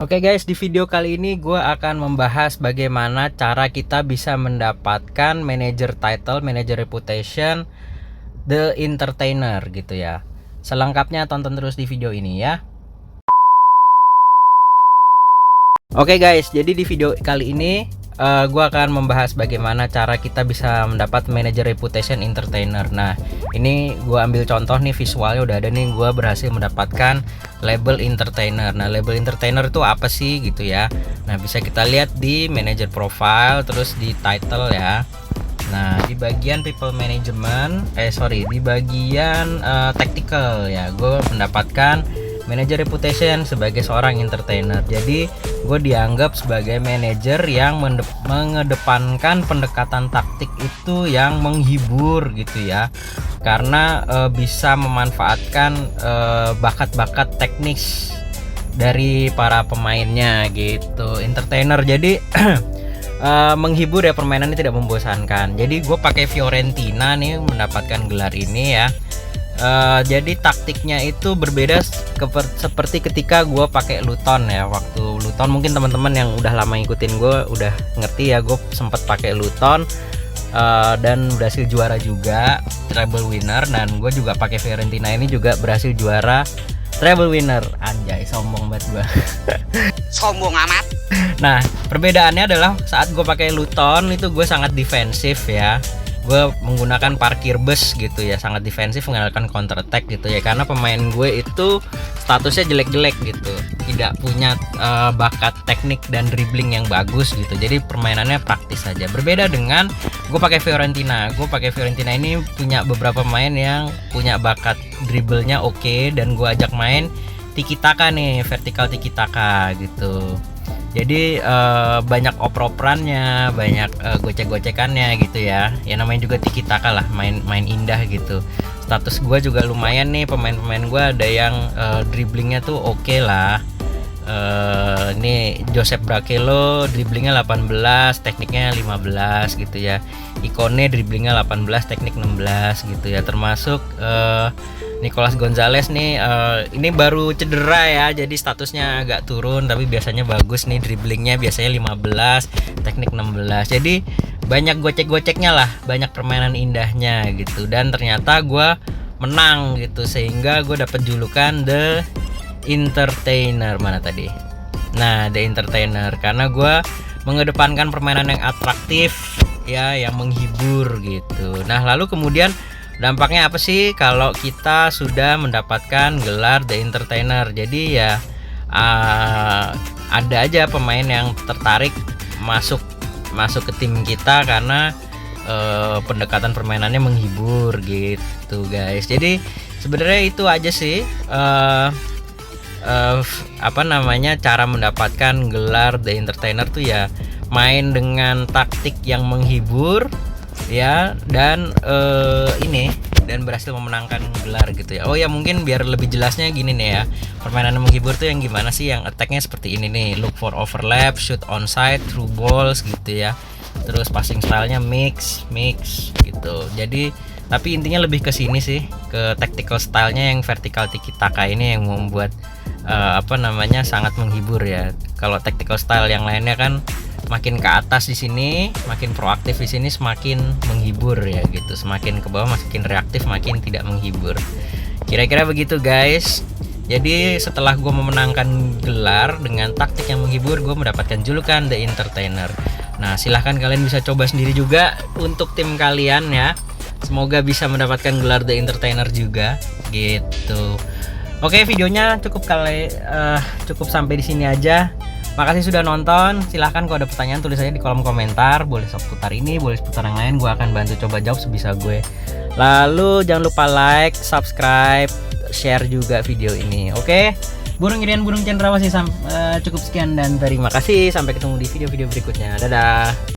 Oke guys, di video kali ini gue akan membahas bagaimana cara kita bisa mendapatkan manager title, manager reputation, The Entertainer gitu ya. Selengkapnya tonton terus di video ini ya. Oke guys, jadi di video kali ini gue akan membahas bagaimana cara kita bisa mendapat manager reputation entertainer. Nah, ini gue ambil contoh nih, visualnya udah ada nih, gue berhasil mendapatkan label entertainer. Nah, label entertainer itu apa sih gitu ya. Nah, bisa kita lihat di manager profile, terus di title ya. Nah, di bagian people management, di bagian tactical ya, gue mendapatkan manager reputation sebagai seorang entertainer. Jadi gue dianggap sebagai manajer yang mengedepankan pendekatan taktik itu yang menghibur gitu ya, karena bisa memanfaatkan bakat-bakat teknis dari para pemainnya gitu. Entertainer jadi menghibur ya, permainannya tidak membosankan. Jadi gue pakai Fiorentina nih mendapatkan gelar ini ya. Jadi taktiknya itu berbeda seperti ketika gue pakai Luton ya. Waktu Luton mungkin teman-teman yang udah lama ngikutin gue udah ngerti ya, gue sempet pakai Luton dan berhasil juara juga, treble winner. Dan gue juga pakai Fiorentina ini juga berhasil juara treble winner. Anjay, sombong banget gue. Sombong amat. Nah, perbedaannya adalah saat gue pakai Luton itu gue sangat defensif ya. Gue menggunakan parkir bus gitu ya, sangat defensif, mengandalkan counter attack gitu ya, karena pemain gue itu statusnya jelek-jelek gitu, tidak punya bakat teknik dan dribbling yang bagus gitu. Jadi permainannya praktis saja. Berbeda dengan gue pakai Fiorentina. Gue pakai Fiorentina ini punya beberapa pemain yang punya bakat dribblenya oke, dan gue ajak main tiki taka nih, vertical tiki taka gitu. Jadi banyak oper-operannya, banyak gocek-gocekannya gitu ya. Ya namanya juga tiki taka lah, main indah gitu. Status gue juga lumayan nih, pemain-pemain gue ada yang dribblingnya tuh oke lah. Ini Josep Brakelo dribblingnya 18, tekniknya 15 gitu ya. Ikone dribblingnya 18, teknik 16 gitu ya. Termasuk Nicolas Gonzalez nih, ini baru cedera ya, jadi statusnya agak turun, tapi biasanya bagus nih, dribblingnya biasanya 15, teknik 16. Jadi banyak gocek-goceknya lah, banyak permainan indahnya gitu. Dan ternyata gue menang gitu, sehingga gue dapat julukan The Entertainer. Mana tadi? Nah, The Entertainer karena gue mengedepankan permainan yang atraktif ya, yang menghibur gitu. Nah, lalu kemudian dampaknya apa sih kalau kita sudah mendapatkan gelar The Entertainer? Jadi ya ada aja pemain yang tertarik masuk ke tim kita karena pendekatan permainannya menghibur gitu guys. Jadi sebenarnya itu aja sih cara mendapatkan gelar The Entertainer tuh ya, main dengan taktik yang menghibur ya, dan dan berhasil memenangkan gelar gitu ya. Oh ya, mungkin biar lebih jelasnya gini nih ya, permainan menghibur tuh yang gimana sih, yang attacknya seperti ini nih, look for overlap, shoot onside, through balls gitu ya. Terus passing stylenya mix gitu. Jadi tapi intinya lebih ke sini sih, ke tactical stylenya yang vertical tiki taka ini yang membuat sangat menghibur ya. Kalau tactical style yang lainnya kan makin ke atas di sini, makin proaktif di sini, semakin menghibur ya gitu. Semakin ke bawah makin reaktif, makin tidak menghibur. Kira-kira begitu guys. Jadi setelah gue memenangkan gelar dengan taktik yang menghibur, gue mendapatkan julukan The Entertainer. Nah, silahkan kalian bisa coba sendiri juga untuk tim kalian ya. Semoga bisa mendapatkan gelar The Entertainer juga gitu. Oke, videonya cukup sampai di sini aja. Makasih sudah nonton. Silahkan kalau ada pertanyaan tulis aja di kolom komentar. Boleh seputar ini, boleh seputar yang lain. Gue akan bantu coba jawab sebisa gue. Lalu jangan lupa like, subscribe, share juga video ini. Oke, Burung Irian Burung Cendrawasih, cukup sekian dan terima kasih. Sampai ketemu di video-video berikutnya. Dadah.